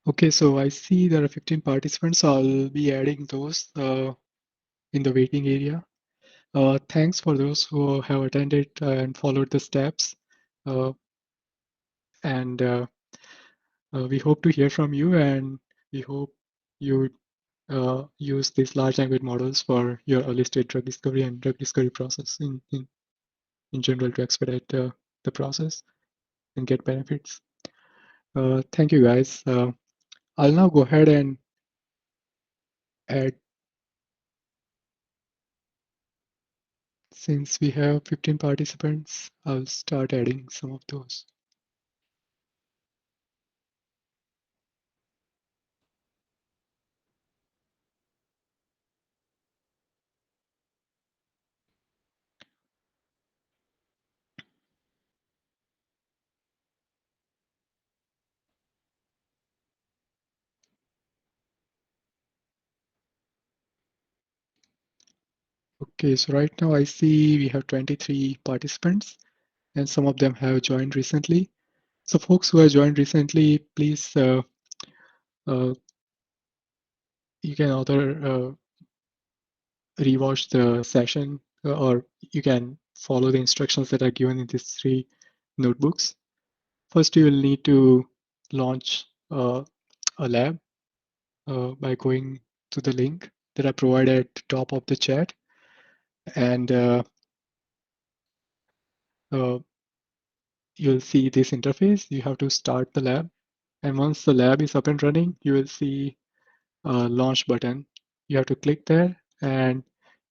Okay, so I see there are 15 participants. So I'll be adding those in the waiting area. Thanks for those who have attended and followed the steps. Uh, and we hope to hear from you, and we hope you use these large language models for your early stage drug discovery and drug discovery process in general to expedite the process and get benefits. Thank you, guys. I'll now go ahead and add, since we have 15 participants, I'll start adding some of those. Okay, so right now I see we have 23 participants, and some of them have joined recently. So folks who have joined recently, please, you can either rewatch the session or you can follow the instructions that are given in these 3 notebooks. First, you will need to launch a lab by going to the link that I provided at the top of the chat. And you'll see this interface. You have to start the lab. And once the lab is up and running, you will see a launch button. You have to click there and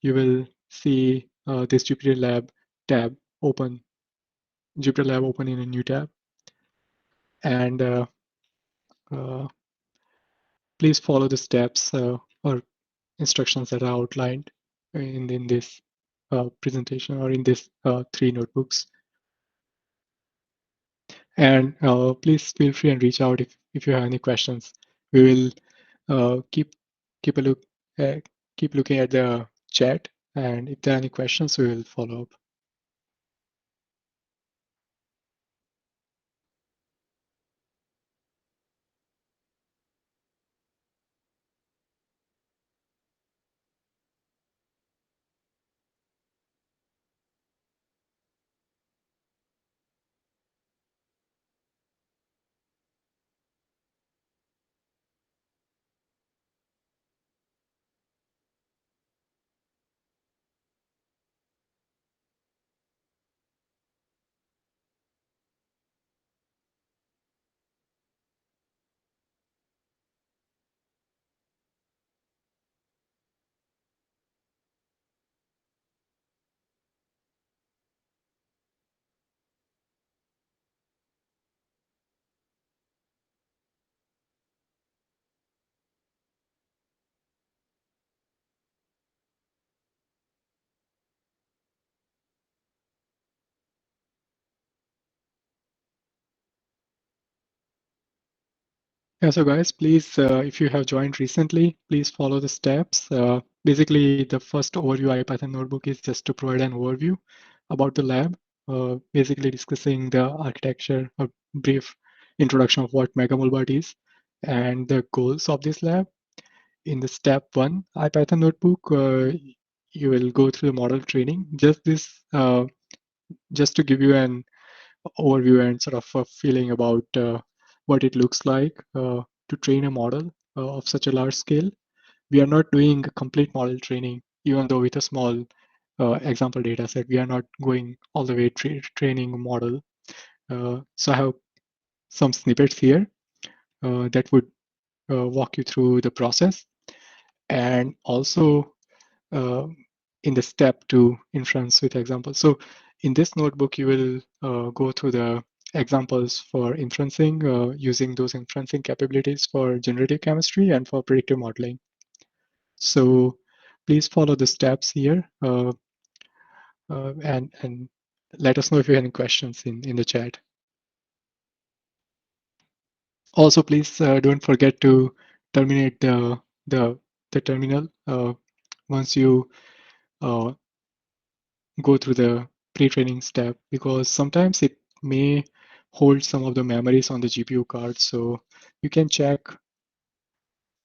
you will see this Jupyter Lab tab open, Jupyter Lab open in a new tab. And please follow the steps or instructions that are outlined in this presentation or in this 3 notebooks. And please feel free and reach out if you have any questions. We will keep a look keep looking at the chat, and if there are any questions, we will follow up. Yeah, so guys, please, if you have joined recently, please follow the steps. Basically, the first overview IPython notebook is just to provide an overview about the lab, basically discussing the architecture, a brief introduction of what MegaMolBot is, and the goals of this lab. In the step 1 IPython notebook, you will go through the model training. Just to give you an overview and sort of a feeling about what it looks like to train a model of such a large scale. We are not doing complete model training, even though with a small example data set, we are not going all the way training a model. So I have some snippets here that would walk you through the process. And also in the step 2 inference with examples. So in this notebook, you will go through the examples for inferencing, using those inferencing capabilities for generative chemistry and for predictive modeling. So please follow the steps here and let us know if you have any questions in the chat. Also, please don't forget to terminate the terminal once you go through the pre-training step, because sometimes it may hold some of the memories on the GPU card. So you can check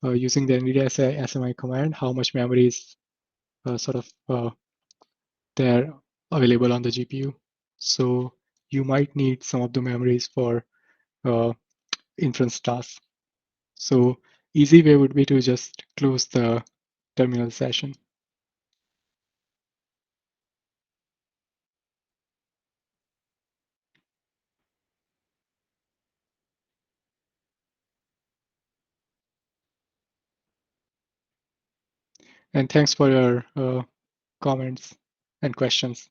using the NVIDIA SMI command, how much memory is sort of there available on the GPU. So you might need some of the memories for uh, inference tasks. So easy way would be to just close the terminal session. And thanks for your comments and questions.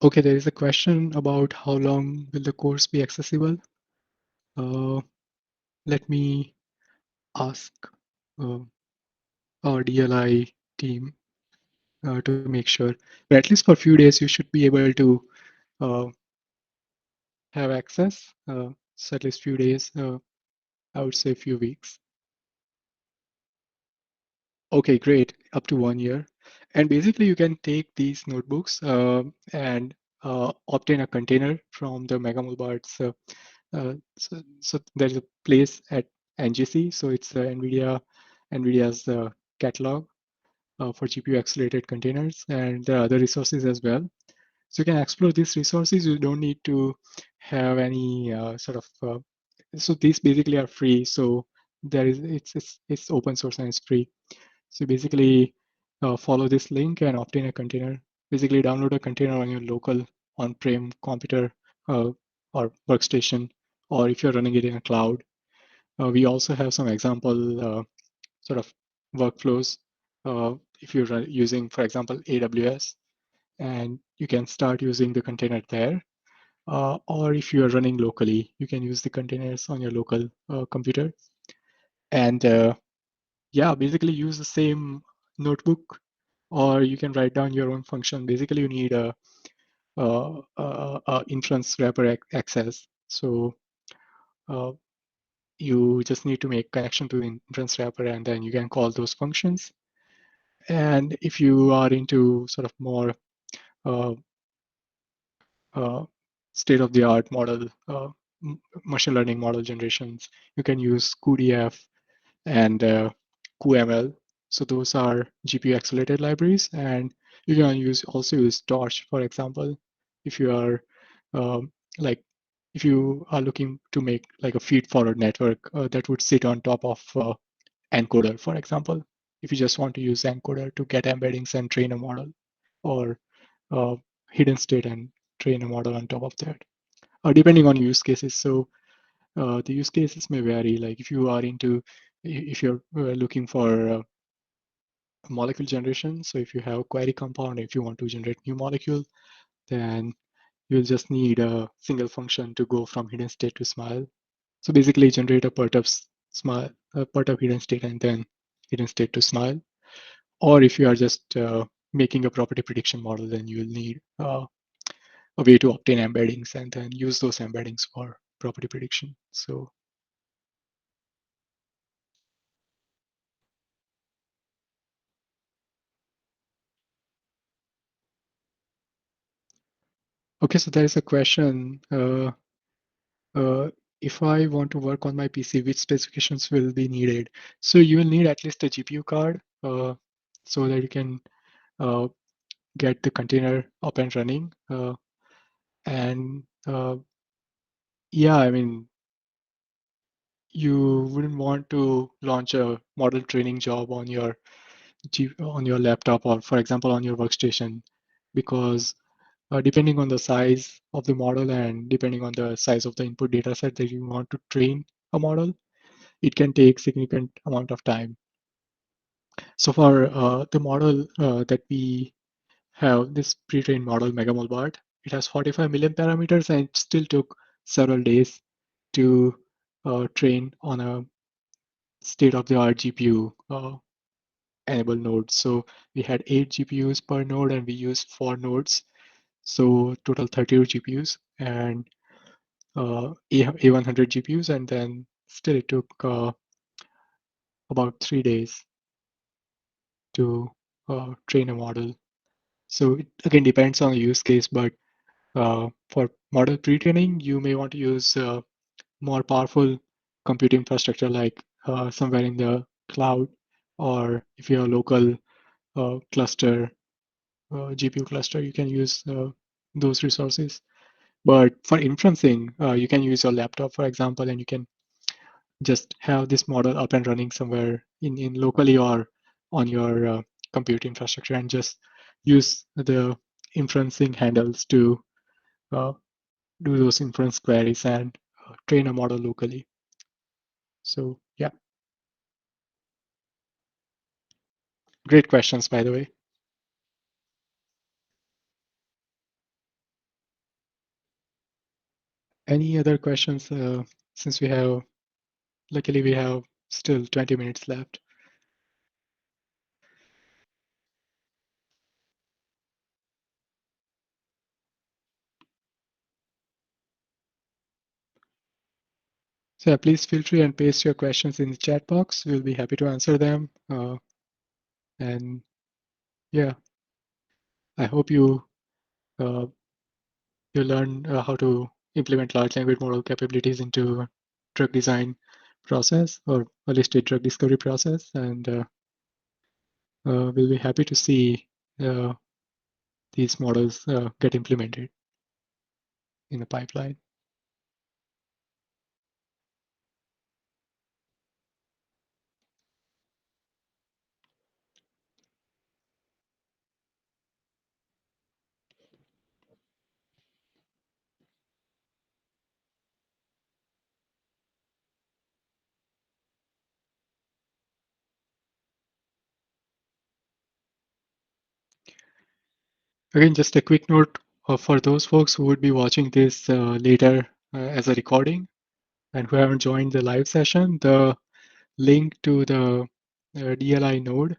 Okay, there is a question about how long will the course be accessible. Let me ask uh, our DLI team to make sure. But at least for a few days, you should be able to uh, have access. So at least few days, I would say a few weeks. Okay, great. Up to 1 year. And basically, you can take these notebooks and obtain a container from the Megamolbart's. So there's a place at NGC. So it's NVIDIA's catalog for GPU accelerated containers, and there are other resources as well. So you can explore these resources. You don't need to have any so these basically are free. So there is it's open source and it's free. So basically follow this link and obtain a container. Basically download a container on your local on-prem computer or workstation, or if you're running it in a cloud. We also have some example sort of workflows. If you're using, for example, AWS, and you can start using the container there. Or if you are running locally, you can use the containers on your local computer. And yeah, basically use the same notebook, or you can write down your own function. Basically, you need a inference wrapper access. So uh, you just need to make connection to the inference wrapper, and then you can call those functions. And if you are into sort of more uh, uh, state-of-the-art model, machine learning model generations, you can use cuDF and cuML. So those are GPU accelerated libraries, and you can also use Torch, for example, if you are um, like if you are looking to make like a feed-forward network that would sit on top of encoder, for example, if you just want to use encoder to get embeddings and train a model, or uh, hidden state and train a model on top of that, depending on use cases. So the use cases may vary. Like if you are into, if you're looking for molecule generation, so if you have a query compound, if you want to generate new molecule, then you'll just need a single function to go from hidden state to smile. So basically generate a perturb smile, a perturb hidden state, and then hidden state to smile. Or if you are just making a property prediction model, then you'll need a way to obtain embeddings and then use those embeddings for property prediction. So okay, so there is a question. Uh, if I want to work on my PC, which specifications will be needed? So you will need at least a GPU card so that you can uh, get the container up and running. And yeah, I mean, you wouldn't want to launch a model training job on your on your laptop, or for example on your workstation, because depending on the size of the model and depending on the size of the input data set that you want to train a model, it can take significant amount of time. So for the model that we have, this pre-trained model Megamolbart, it has 45 million parameters, and it still took several days to train on a state-of-the-art GPU enabled node. So we had 8 GPUs per node, and we used 4 nodes. So total 32 GPUs and A100 GPUs, and then still it took about 3 days to train a model. So it again depends on the use case, but for model pre-training, you may want to use more powerful compute infrastructure like somewhere in the cloud, or if you have a local cluster, GPU cluster, you can use those resources. But for inferencing, you can use your laptop, for example, and you can just have this model up and running somewhere in locally or on your compute infrastructure, and just use the inferencing handles to uh, do those inference queries and train a model locally. So yeah, great questions, by the way. Any other questions? Since luckily we have still 20 minutes left. So yeah, please feel free and paste your questions in the chat box. We'll be happy to answer them. And yeah, I hope uh, you learn how to implement large language model capabilities into drug design process or early stage drug discovery process. And we'll be happy to see uh, these models get implemented in the pipeline. Again, just a quick note for those folks who would be watching this later as a recording and who haven't joined the live session, the link to the DLI node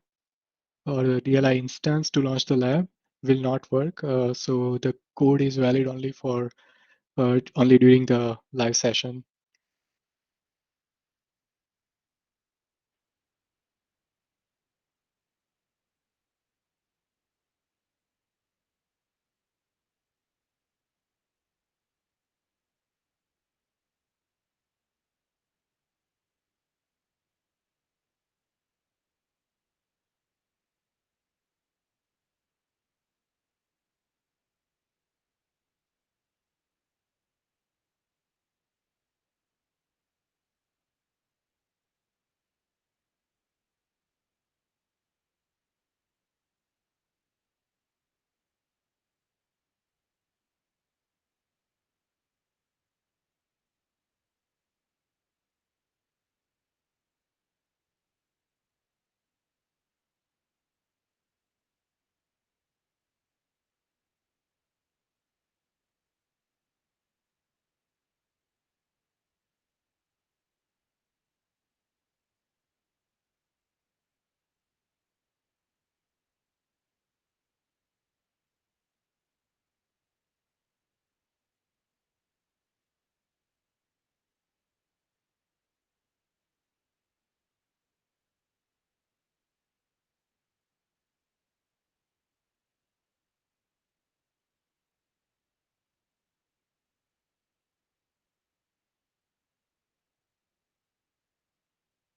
or the DLI instance to launch the lab will not work. So the code is valid only for only during the live session.